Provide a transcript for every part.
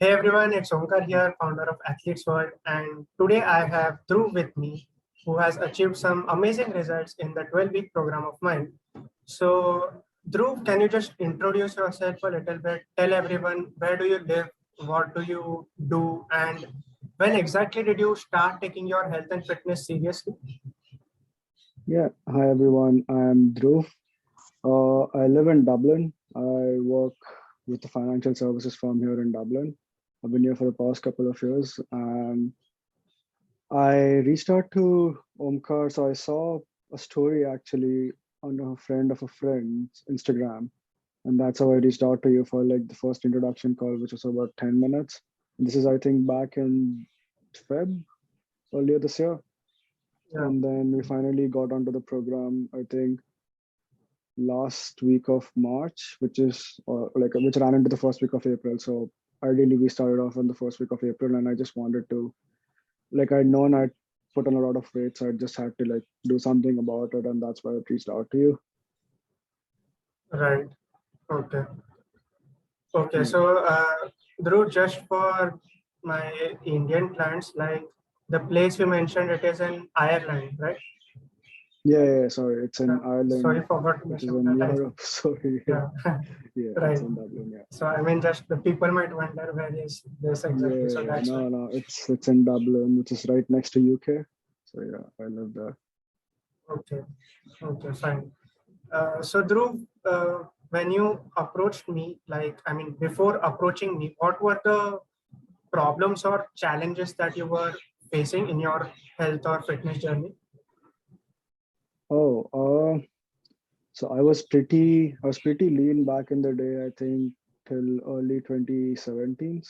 Hey everyone, it's Omkar here, founder of Athleatsworld, and today I have Dhruv with me, who has achieved some amazing results in the 12-week program of mine. So, Dhruv, can you just introduce yourself a little bit? Tell everyone where do you live, what do you do, and when exactly did you start taking your health and fitness seriously? Yeah, hi everyone. I'm Dhruv. I live in Dublin. I work with the financial services firm here in Dublin. I've been here for the past couple of years, and I reached out to Omkar. So I saw a story actually on a friend of a friend's Instagram, and that's how I reached out to you for like the first introduction call, which was about 10 minutes. And this is, I think, back in Feb earlier this year, Yeah, and then we finally got onto the program. I think last week of March, which is which ran into the first week of April. So ideally, we started off on the first week of April, and I just wanted to I'd known I'd put on a lot of weight, so I just had to do something about it, and that's why I reached out to you. right. Okay. Okay. Yeah, So, Dhruv, just for my Indian clients, like the place you mentioned, it is in Ireland, right? yeah. Sorry, it's Yeah. in Sorry, Ireland, forgot to which is mention in that. Europe. Sorry, Yeah, yeah, it's right. in Dublin. Yeah, So I mean, just the people might wonder where is this exactly. So yeah. that's why. No, it's in Dublin, which is right next to UK. So yeah, I live there. Okay, okay, fine. So Dhruv, when you approached me, like I mean, before approaching me, what were the problems or challenges that you were facing in your health or fitness journey? Oh, so I was pretty lean back in the day, I think till early 2017s.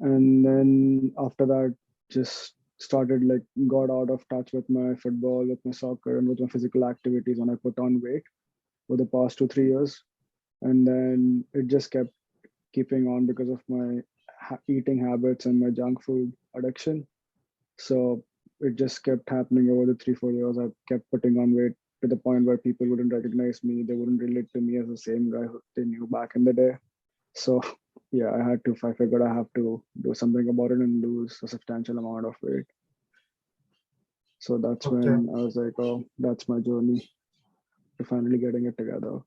And then after that, just started got out of touch with my football, with my soccer, and with my physical activities, and I put on weight for the past 2, 3 years. And then it just kept keeping on because of my eating habits and my junk food addiction. So it just kept happening over the 3, 4 years. I kept putting on weight to the point where people wouldn't recognize me. They wouldn't relate to me as the same guy who they knew back in the day. So yeah, I figured I have to do something about it and lose a substantial amount of weight. So that's Okay, when I was like, oh, that's my journey to finally getting it together.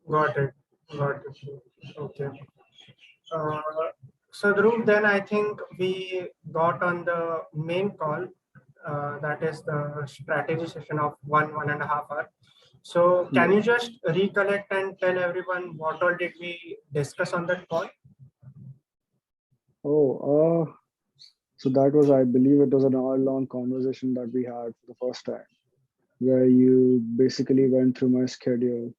got it, got it. Okay. Uh, so Dhruv, then I think we got on the main call. That is the strategy session of 1.5 hour. So can Yeah. you just recollect and tell everyone what all did we discuss on that call? Oh, so that was, I believe it was an hour-long conversation that we had for the first time, where you basically went through my schedule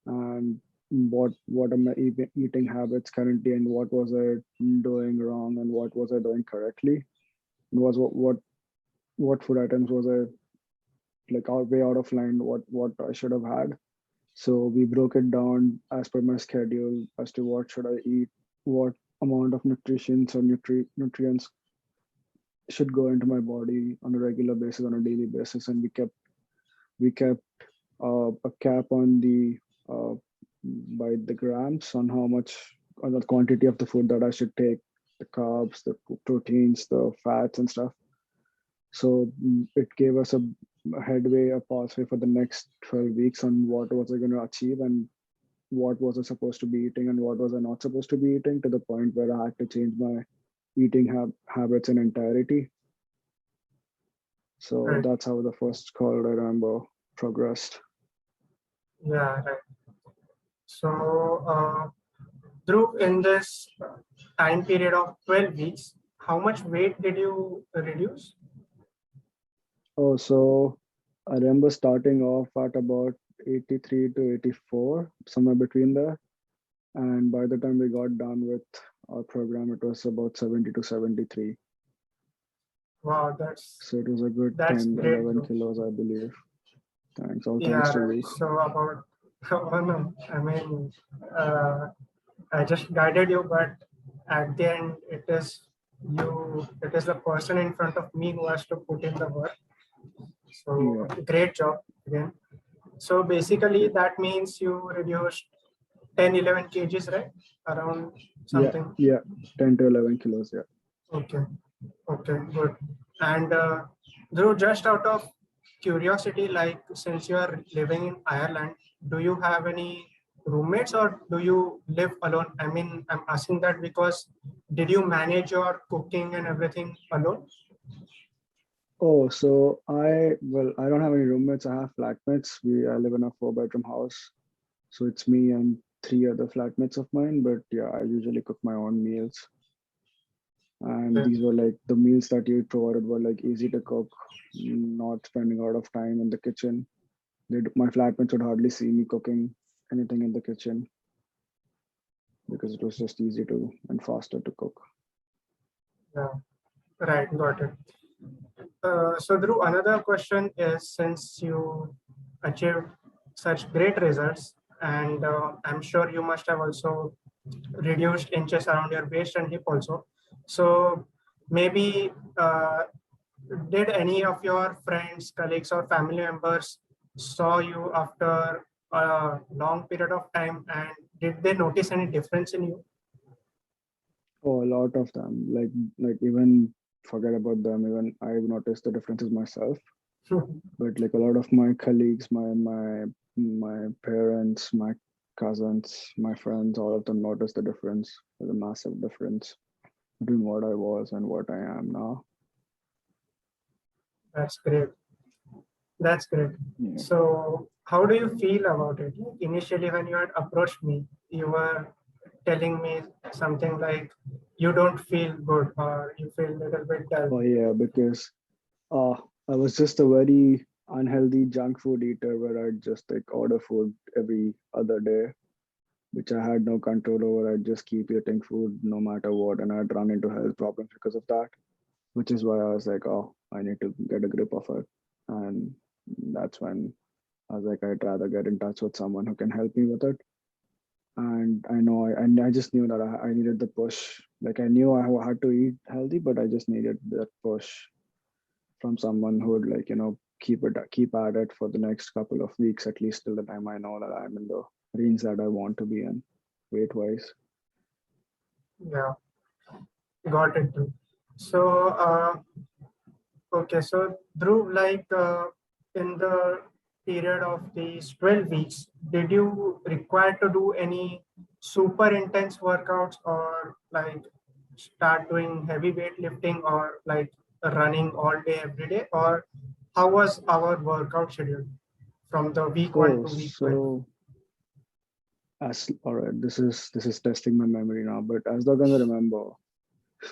and what are my eating habits currently, and what was I doing wrong, and what was I doing correctly, and was what food items was I way out of line, what I should have had. So we broke it down as per my schedule as to what should I eat, what amount of nutrition or nutrients should go into my body on a regular basis, on a daily basis, and we kept a cap on the uh, by the grams on how much on the quantity of the food that I should take, the carbs, the proteins, the fats, and stuff. So it gave us a headway, a pathway for the next 12 weeks on what was I going to achieve, and what was I supposed to be eating and what was I not supposed to be eating, to the point where I had to change my eating habits in entirety. So Right. that's how the first call, I remember, progressed. Yeah, right. So Dhruv, in this time period of 12 weeks, how much weight did you reduce? Oh, so I remember starting off at about 83 to 84, somewhere between there. And by the time we got done with our program, it was about 70 to 73. Wow, So it was a good that's 10, great, 11 Dhruv. kilos, I believe. Thanks. All thanks Yeah, to right. you. So about oh no, I mean, uh, I just guided you, but at the end, it is the person in front of me who has to put in the work. So Yeah. great job again. So basically, that means you reduced 10, 11 kgs, right? Around something. Yeah, 10 to 11 kilos. Yeah. Okay. Okay, good. And Dhruv, just out of curiosity, like since you are living in Ireland, do you have any roommates or do you live alone? I mean, I'm asking that because did you manage your cooking and everything alone? Oh, so I don't have any roommates. I have flatmates. I live in a 4-bedroom house. So it's me and 3 other flatmates of mine. But yeah, I usually cook my own meals. And Okay. these were like the meals that you provided were like easy to cook, not spending a lot of time in the kitchen. My flatmates would hardly see me cooking anything in the kitchen because it was just easy to and faster to cook. Yeah, right, got it. So Dhruv, another question is since you achieved such great results, and I'm sure you must have also reduced inches around your waist and hip also. So maybe did any of your friends, colleagues, or family members saw you after a long period of time, and did they notice any difference in you? Oh, a lot of them. Like even forget about them. Even I've noticed the differences myself. But like a lot of my colleagues, my parents, my cousins, my friends, all of them noticed the difference. There's a massive difference between what I was and what I am now. That's great. That's great. Yeah. So, how do you feel about it? Like initially, when you had approached me, you were telling me something like you don't feel good or you feel a little bit dull. Oh yeah, because uh I was just a very unhealthy junk food eater where I'd just like order food every other day, which I had no control over. I'd just keep eating food no matter what, and I'd run into health problems because of that. Which is why I was like, oh, I need to get a grip of it. And that's when I was like, I'd rather get in touch with someone who can help me with it. And I just knew that I needed the push. Like I knew I had to eat healthy, but I just needed that push from someone who would like, keep at it for the next couple of weeks, at least till the time I know that I'm in the range that I want to be in weight wise. Yeah, got it. Dhruv. So, okay, so Dhruv, like in the period of these 12 weeks, did you require to do any super intense workouts or like start doing heavy weightlifting or like running all day every day? Or how was our workout schedule from the week 1 Oh, to week 12? so as all right, this is testing my memory now, but as long as I remember,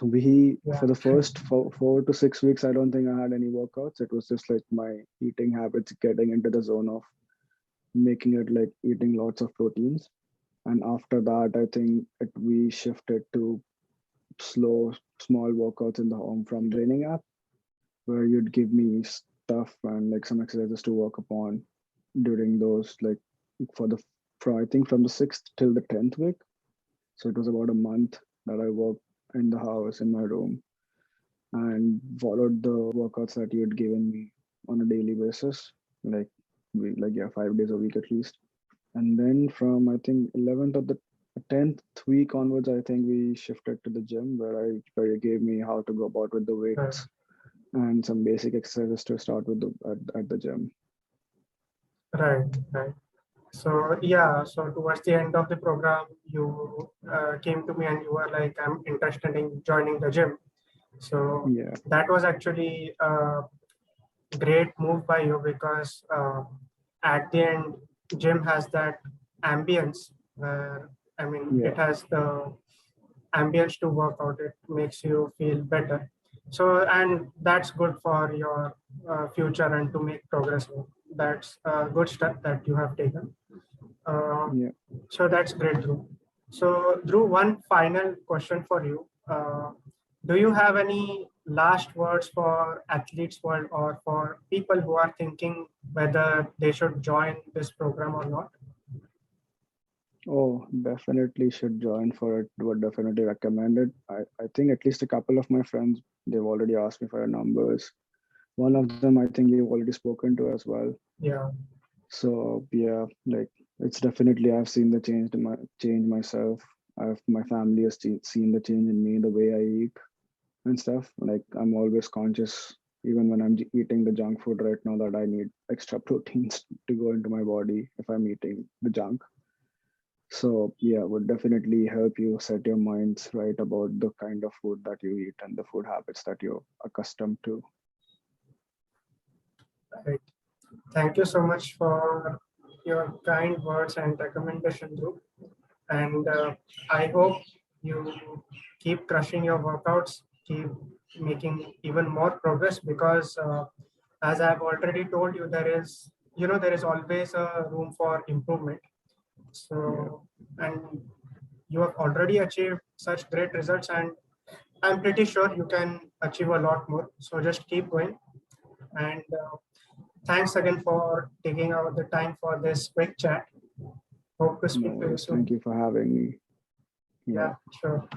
we Yeah, for the first 4 to 6 weeks, I don't think I had any workouts. It was just like my eating habits getting into the zone of making it like eating lots of proteins. And after that, I think we shifted to slow, small workouts in the home from training app, where you'd give me stuff and like some exercises to work upon during those like for the for I think from the 6th till the 10th week. So it was about a month that I worked in the house in my room and followed the workouts that you had given me on a daily basis, like like yeah, 5 days a week at least. And then from I think 11th or the 10th week onwards, I think we shifted to the gym where you gave me how to go about with the right, weights and some basic exercises to start with at the gym. right, right. So yeah, so towards the end of the program, you came to me and you were like, I'm interested in joining the gym. So Yeah, that was actually a great move by you because at the end, gym has that ambience where I mean, yeah, it has the ambience to work out. It makes you feel better. So and that's good for your future and to make progress. That's a good step that you have taken. Uh, yeah. so that's great, Dhruv. So, Dhruv, one final question for you. Do you have any last words for Athletes World or for people who are thinking whether they should join this program or not? Oh, definitely should join for it. Would definitely recommend it. I think at least a couple of my friends, they've already asked me for your numbers. One of them, I think you've already spoken to as well. Yeah, So yeah, like it's definitely, I've seen the change myself. My family has seen the change in me, the way I eat and stuff. Like I'm always conscious, even when I'm eating the junk food right now, that I need extra proteins to go into my body if I'm eating the junk. So yeah, would definitely help you set your minds right about the kind of food that you eat and the food habits that you're accustomed to. Right. Thank you so much for your kind words and recommendation, Dhruv. And I hope you keep crushing your workouts, keep making even more progress because as I've already told you, there is always a room for improvement. Yeah, So, and you have already achieved such great results, and I'm pretty sure you can achieve a lot more. So just keep going. And thanks again for taking out the time for this quick chat. Hope to no speak to you worries. Thank soon. you for having me. Yeah, Yeah. sure.